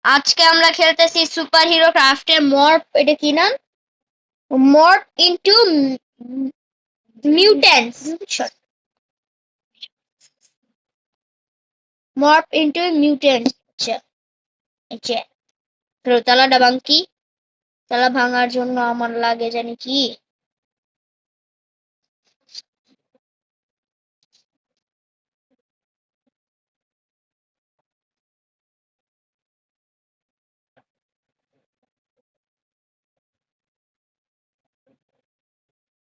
আজকে আমরা খেলতেছি সুপার হিরো ক্রাফটে মর্ফ, এটা কি নাম? Morph into mutants. Morph into mutants. আচ্ছা আচ্ছা, তো তালাটা ভাঙি। তালা ভাঙার জন্য আমার লাগে জানি কি,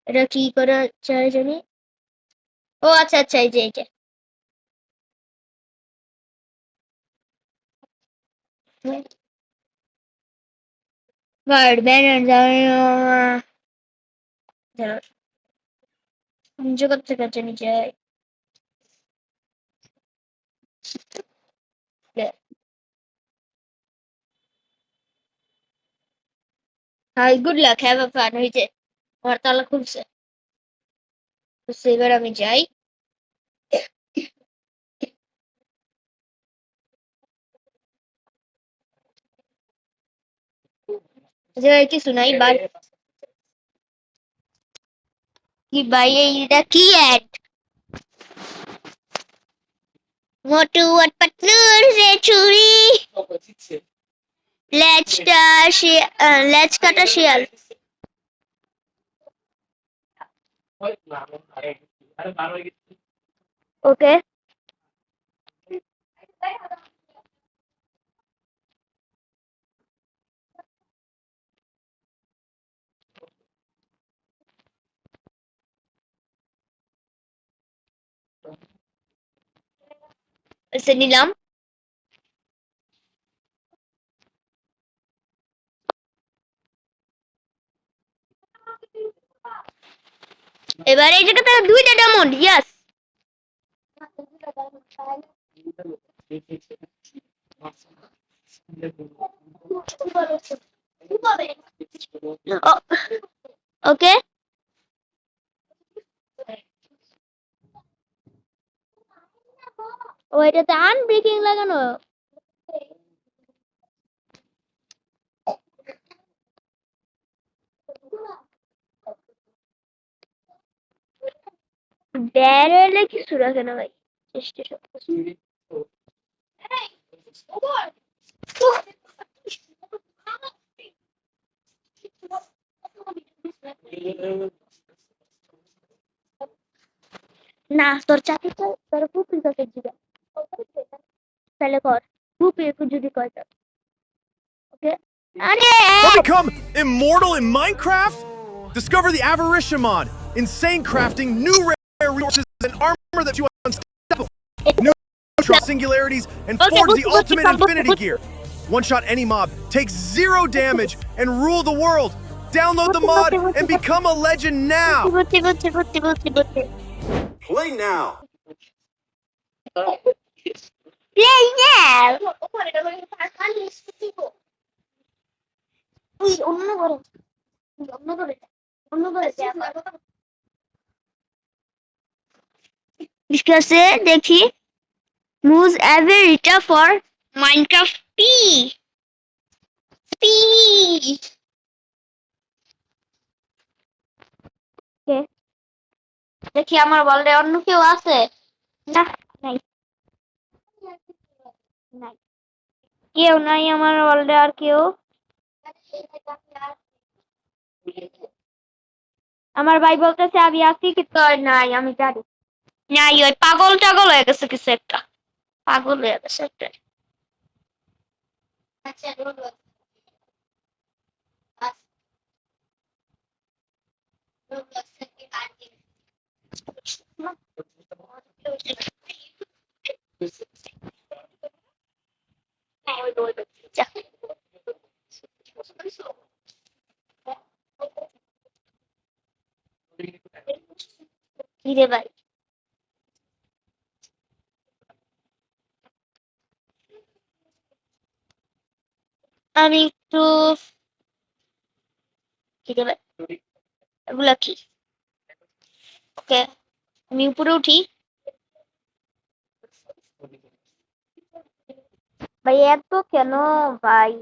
এটা কি করা চাই জানি। ও আচ্ছা আচ্ছা, এই যে এই যে গার্ড ব্যানার জগৎ থেকে জানি যাই। Hi, good luck, have a fun. হয়েছে, আমার তালা খুলছে। তো এবার আমি যাই। যে কিছু নাই বাই। কি ভাই, এইটা কি অ্যাড? মোটু আর পাতলুর রে চুরি, লেজ কাটা শিয়াল। ওকে, এসে নিলাম। এবার এই জায়গাতে দুইটা ডায়মন্ড, ইয়েস। ওকে, ও এটাতে আনব্রেকিং লাগানো। ব্যারেলে কিছু রাখে না ভাই, চেষ্টা সব কিছু। না, তোর চাকরি তোর পুতুল কাছে দিবে, তাহলে কর। পুপি একটু যদি কয় তো। ওকে, আরে Want to become immortal in Minecraft? Discover the Avarician mod. Insane crafting, new rare resources, and armor that you unstoppable. New singularities and forge the ultimate infinity gear. One shot any mob, take 0 damage, and rule the world. Download the mod and become a legend now. Play now. Play now. অন্য করে, অন্য করে, অন্য করে। ঠিক আছে, দেখি। Moves Averita for Minecraft P. P. Okay. দেখি আমার ওয়ার্ল্ডে অন্য কেউ আছে? না, নাই, নাই, কেউ নাই আমার ওয়ার্ল্ডে। আর কেউ? আমার ভাই বলতেছে আমি আছি, কিন্তু নাই, আমি জানি নাই। ওই পাগল টাগল হয়ে গেছে কিছু একটা, পাগল হয়ে গেছে একটা। কি রে ভাই, আমি একটু, কি রে ভাই, এগুলা কি? ওকে, আমি উপরে উঠি। ভাই এত কেন ভাই?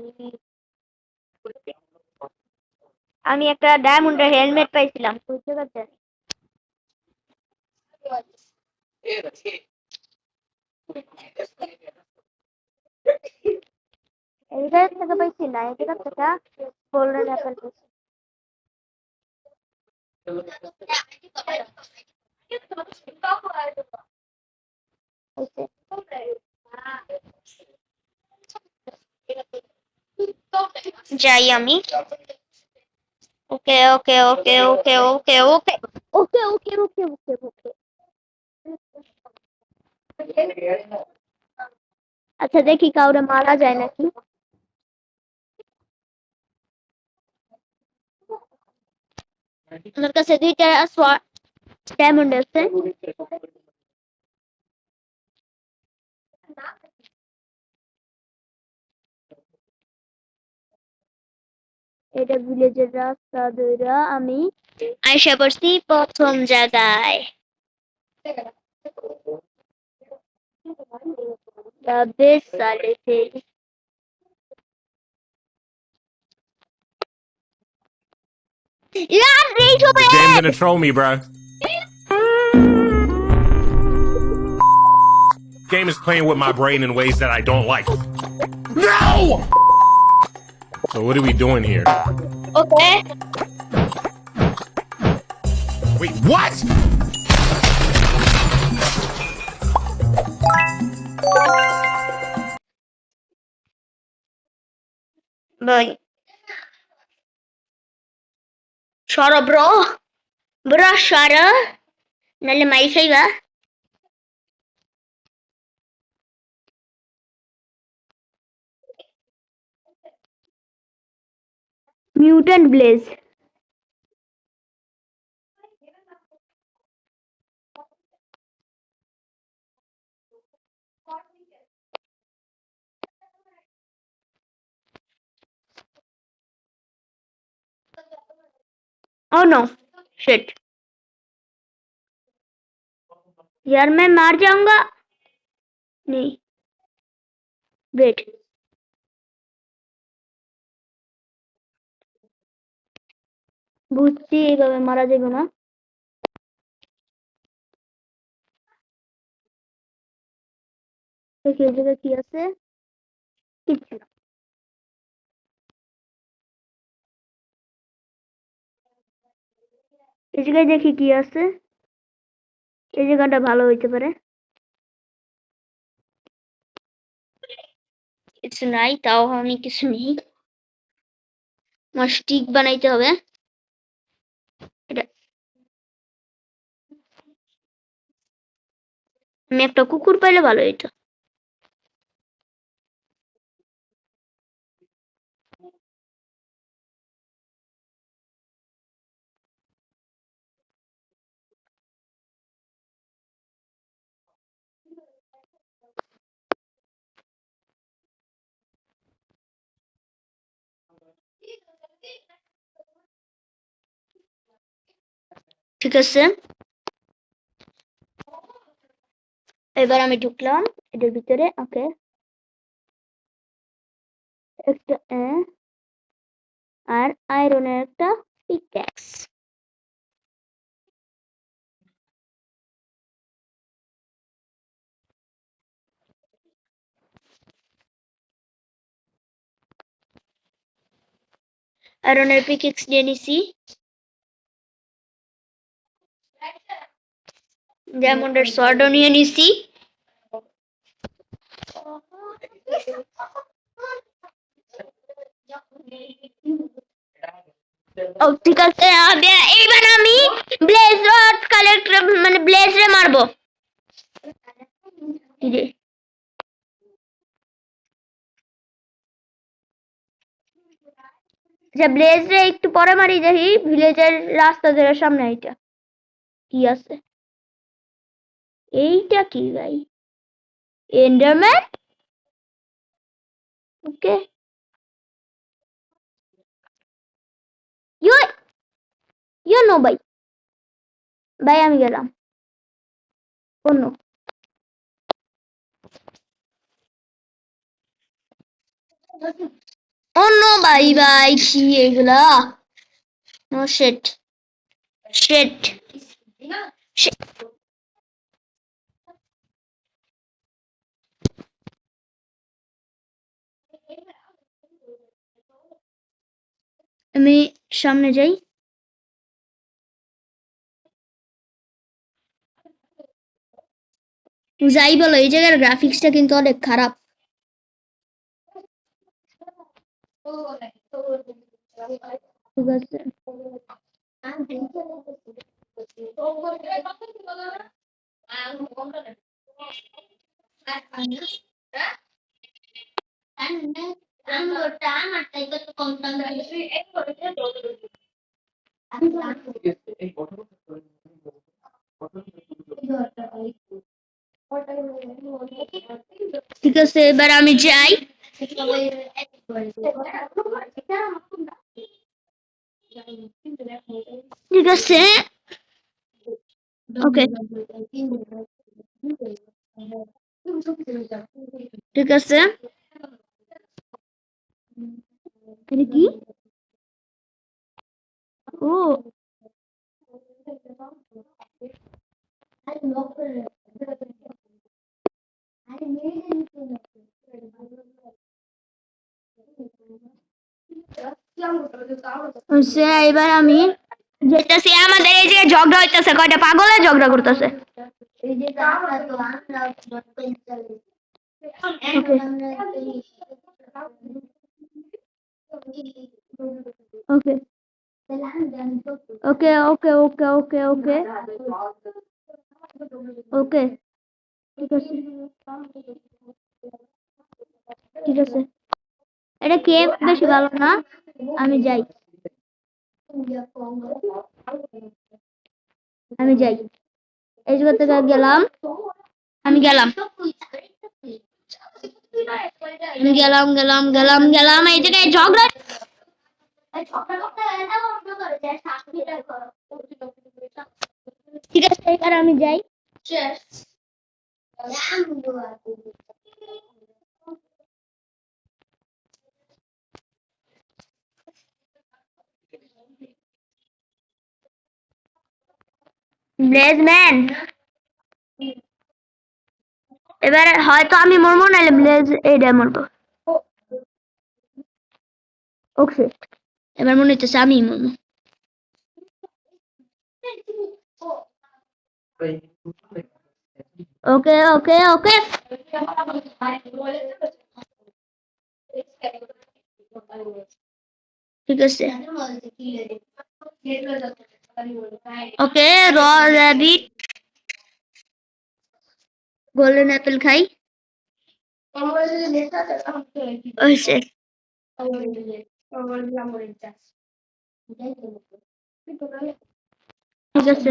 আমি একটা ডায়মন্ডের হেলমেট পাইছিলাম, বুঝতে পারছেন? এই জায়গা থেকে পাইছি না, এই জায়গা থেকে গোল্ডেন অ্যাপেল পাইছি। যাই আমি। ওকে ওকে ওকে ওকে ওকে ওকে ওকে ওকে ওকে ওকে ওকে। আচ্ছা দেখি কাউরে মারা যায় নাকি। আমার কাছে দুইটা ডায়মন্ড আছে। এটা ভিলেজের রাস্তা ধইরা আমি আইসা পড়ছি প্রথম জায়গায়। বেশ সালে ইয়ার এই The সময় game gonna troll me, bro. Game is playing with my brain in ways that I don't like. No! So what are we doing here? Okay Wait, what? ভাই সরো ব্রো, ব্রো সরো, নাহলে মাই খাইবা। Mutant bless. Oh no, shit. यार मैं मार जाऊंगा। नहीं, वेट। বুঝছি এইভাবে মারা যাবে না। দেখি এই জায়গায় কি আছে, কিচ্ছু না। এই জায়গায় দেখি কি আছে, এই জায়গাটা ভালো হইতে পারে। কিছু নাই, তাও আমি কিছু নেই। আমার স্টিক বানাইতে হবে। এটা আমি একটা কুকুর পাইলে ভালো হইতো। ঠিক আছে, এবার আমি ঢুকলাম এটার ভিতরে। ওকে, একটা আর আয়রনের একটা পিক্যাক্স। আয়রনের পিক্যাক্স নিয়ে নিছি। ডায়মন্ডের সর্ডও নিয়ে নিছি। ও ঠিক আছে, এইবার আমি ব্লেজ রড কালেক্ট মানে ব্লেজ রে মারবো। আচ্ছা ব্লেজ রে একটু পরে মারি, দেখি ভিলেজের রাস্তা ধরে সামনে এইটা কি আছে। এইটা কি ভাই? Enderman. Okay, you you know ভাই, ভাই আমি গেলাম অন্য। Oh no, bye bye. কি এগুলা? No shit. Shit. Shit. আমি সামনে যাই। যাই বলো, এই জায়গার গ্রাফিক্সটা কিন্তু অনেক খারাপ। ঠিক আছে। ঠিক আছে, এবার আমি যাই। ঠিক আছে, ওকে। ঠিক আছে, এটা কি? ও, হচ্ছে এবার আমি যেতেছি। আমাদের এই যে ঝগড়া হইতেছে, কয়টা পাগলে ঝগড়া করতেছে। ওকে ওকে ওকে ওকে ওকে ওকে ওকে ঠিক আছে, ঠিক আছে। এটা কেপ বেশি ভালো না, আমি যাই। আমি যাই, এই জায়গা থেকে গেলাম। আমি গেলাম, আমি গেলাম গেলাম গেলাম গেলাম এই জায়গায় ঝগড়া। ঠিক আছে, এবার আমি যাই। ব্লেজম্যান, এবার হয়তো আমি মরবো, নাহলে ব্লেজ এইটা মরবো। ওকে, এবার মনে হচ্ছে আমি মরবো। ওকে ওকে ওকে ঠিক আছে। ওকে, র র্যাবিট, গোল্ডেন অ্যাপেল খাই। হয়েছে, ঠিক আছে,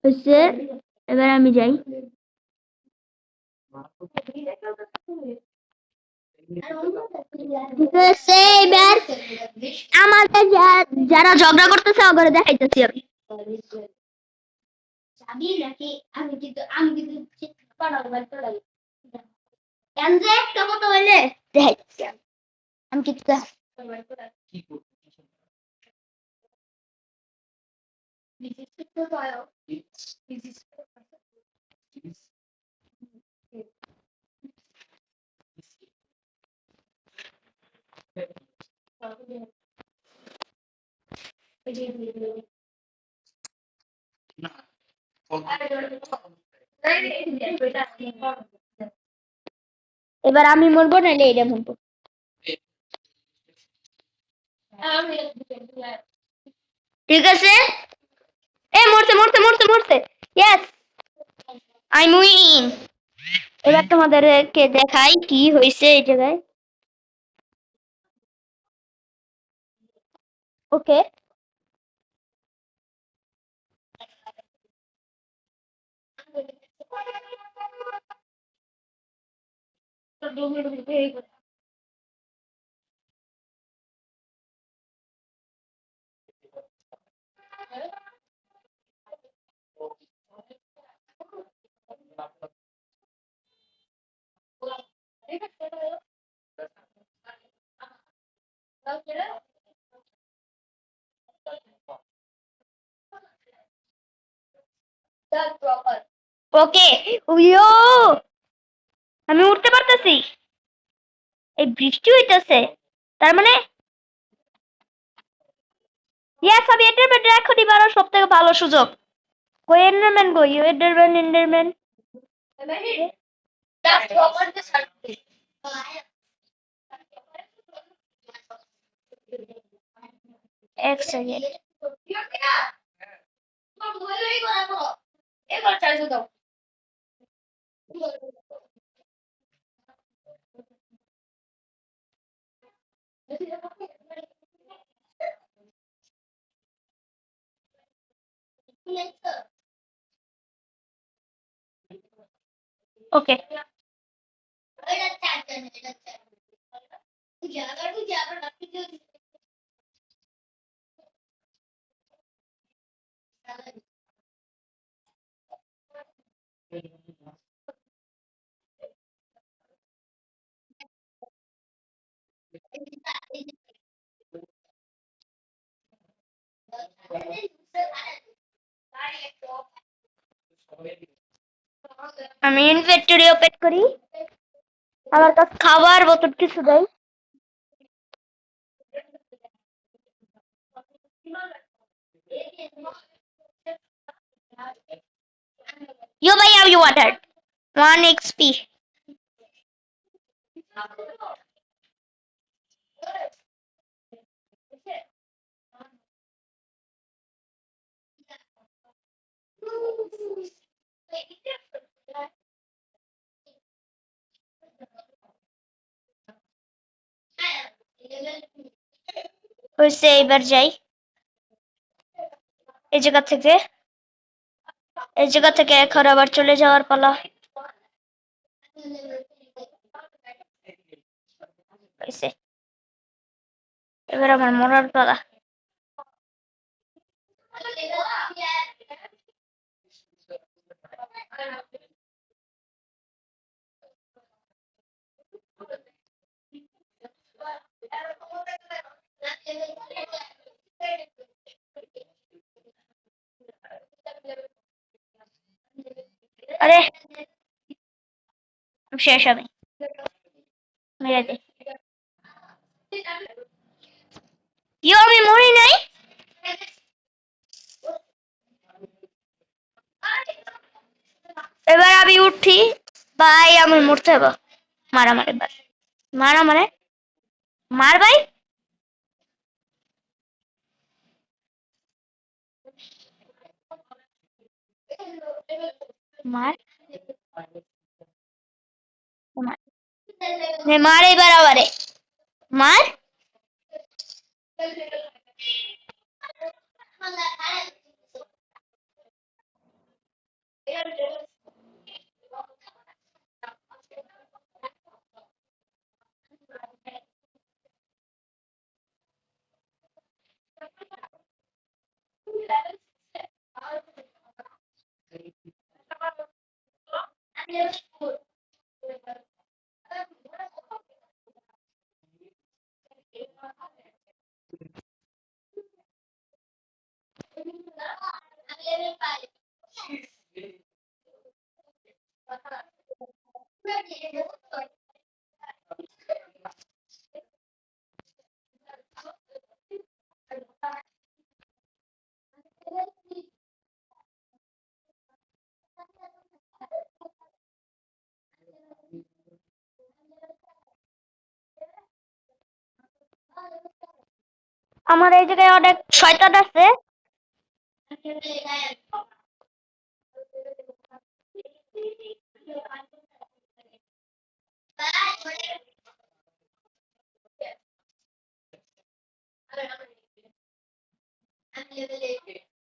হয়েছে। এবার আমি যাই। ঠিক আছে, এবার আমাদের যারা ঝগড়া করতেছে ওগুলো দেখাইতেছি আমি। একটা মতো হইলে দেখাইতেছি আমি। আমি কিছু এবার আমি মরবো, নাহলে এটা মরবো। ঠিক আছে, এ মরছে মরছে মরছে মরছে। Yes, I win. এবার তোমাদেরকে দেখাই কি হয়েছে এই জায়গায়। ওকে, ওকে। উইও, আমি উঠতে পারতেছি। এই বৃষ্টি হইতেছে, তার মানে ইয়েস, আমি এন্ডারম্যান এখনই মারার সব থেকে ভালো সুযোগ। কই এন্ডারম্যান, কই এন্ডারম্যান, এন্ডারম্যান। এক সেকেন্ড। ওকে, আমি ইনভেন্টরি ওপেন করি। আমার কাছে খাবার বোতল কিছু দেয়। Yo, bhai, have you water? 1 XP. হইছে, এবার যাই। এই জায়গা থেকে এখন আবার চলে যাওয়ার পালা। হইছে, এবার আমার মরার পালা। আরে শেষ, আমি মেরে দে। ইয়ো, আমি মরি নাই। এবার আমি উঠি। ভাই, আমি মরতে হবে। মারা মারে ভাই, মারা মানে মার ভাই। মার, মার, মার এবার আবারে মার। আমার এই জায়গায় অনেক শয়তান আছে।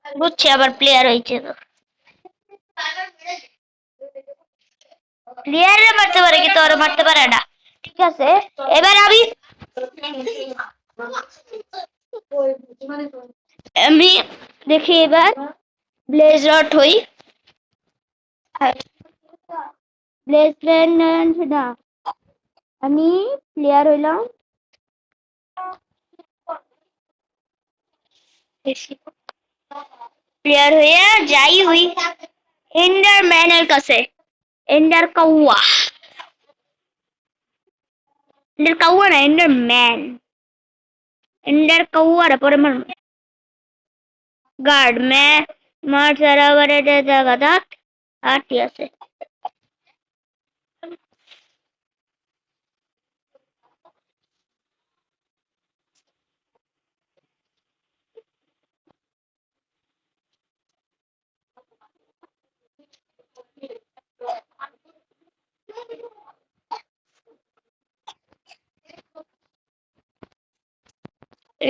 বুঝছি, আবার প্লেয়ার হয়েছে তো। প্লেয়ারে মারতে পারে কিন্তু ওরা মারতে পারে না। ঠিক আছে, এবার আমি আমি দেখি এবার ব্লেজ রড হই। ব্লেজ না, আমি প্লেয়ার হইলাম প্লেয়ার হয়ে যাই হই এন্ডারম্যানের কাছে। এন্ডার কাউয়া, এন্ডার কাউয়া না, এন্ডারম্যান। এন্ডার কাউয়ার পরে মার গার্ড মার সারা বারে জায়গা দাঁত আর ঠিক আছে।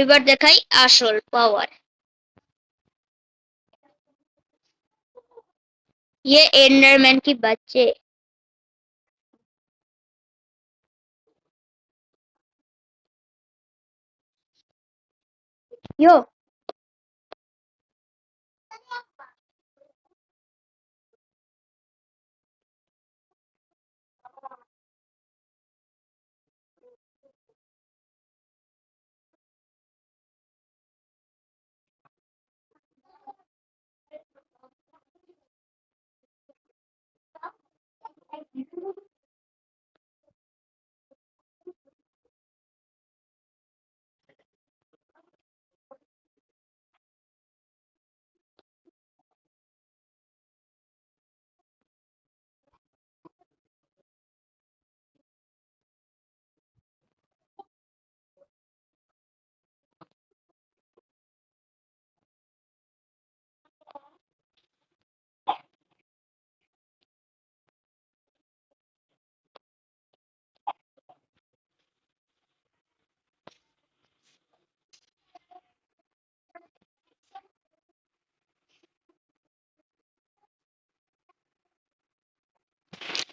এবার দেখাই আসল পাওয়ার। ये एंडरमैन की बच्चे। यो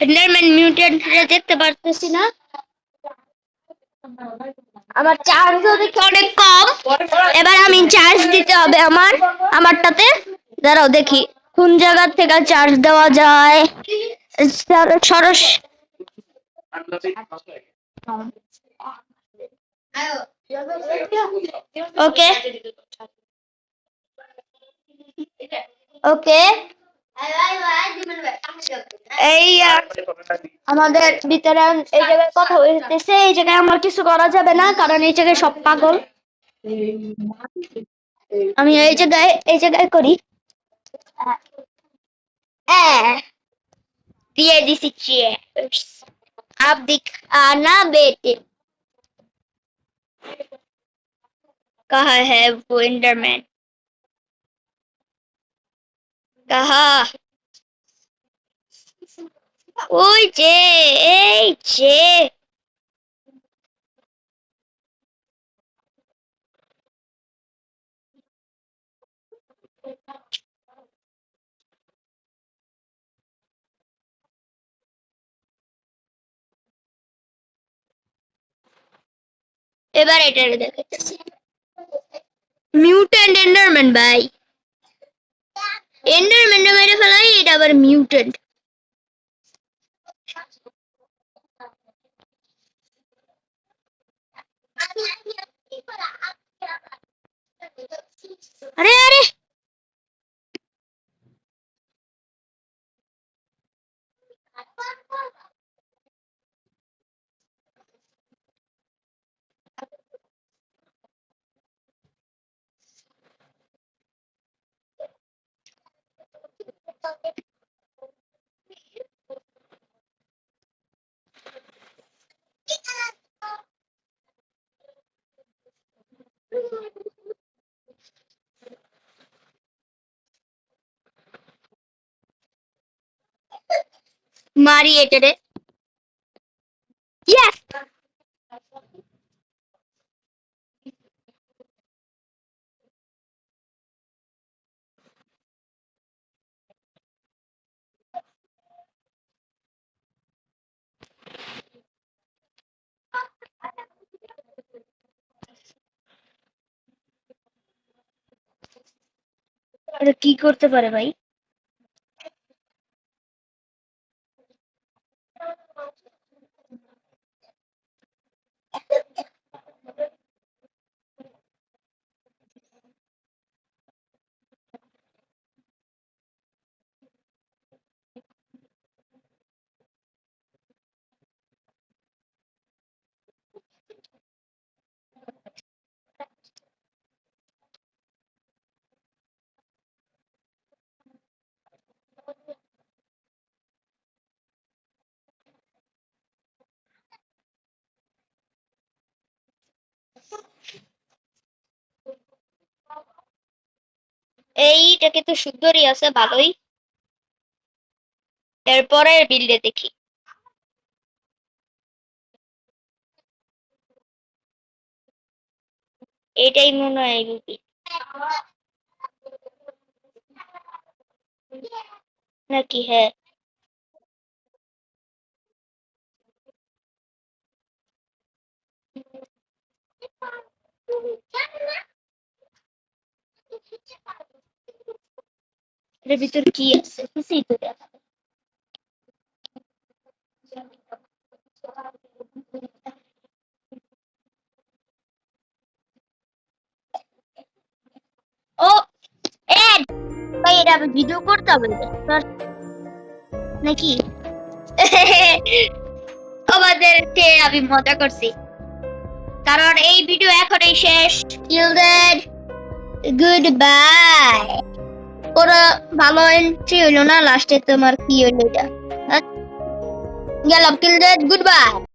এন্ডারম্যান মিউটেন্টরা দেখতে পারতেছি না। আমার চার্জও দেখি অনেক কম। এবার আমি চার্জ দিতে হবে আমারটাতে। দাঁড়াও দেখি কোন জায়গা থেকে চার্জ দেওয়া যায়। সরস ওকে ওকে। এই আমাদের ভিতরে এই জায়গায় কথা হইতেছে, এই জায়গায় আমার কিছু করা যাবে না কারণ এই জায়গায় সব পাগল। আমি এই জায়গায় করি দিয়ে দিছি চিয়ার্স। आप दिखाना बेटे कहाँ है वो एंडरमैन, कहाँ? ওই যে এই যে এবার এটা দেখাচ্ছি মিউট্যান্ট এন্ডারম্যান ভাই। এন্ডারম্যান মেরে ফেলাই, এটা আবার মিউট্যান্ট। আরে আরে মারি এটারে। ইয়েস এটা কি করতে পারে ভাই? এইটাকে তো সুন্দরই আছে, ভালোই। এরপরের বিল্ডে দেখি। এটাই মনে হয় বিল্ড নাকি? হ্যাঁ, এর ভিতর কি আছে কিছুই তো দেখা যায় না। ও এড ভাই, এটা আমি ভিডিও করতে হবে নাকি? আমাদেরকে আমি মজা করছি, কারণ এই ভিডিও এখনই শেষ। Good bye. ওরা ভালো এন্ট্রি হইলো না, লাস্টে তোমার কি হইলো এটা? গেলাম, গুড বাই।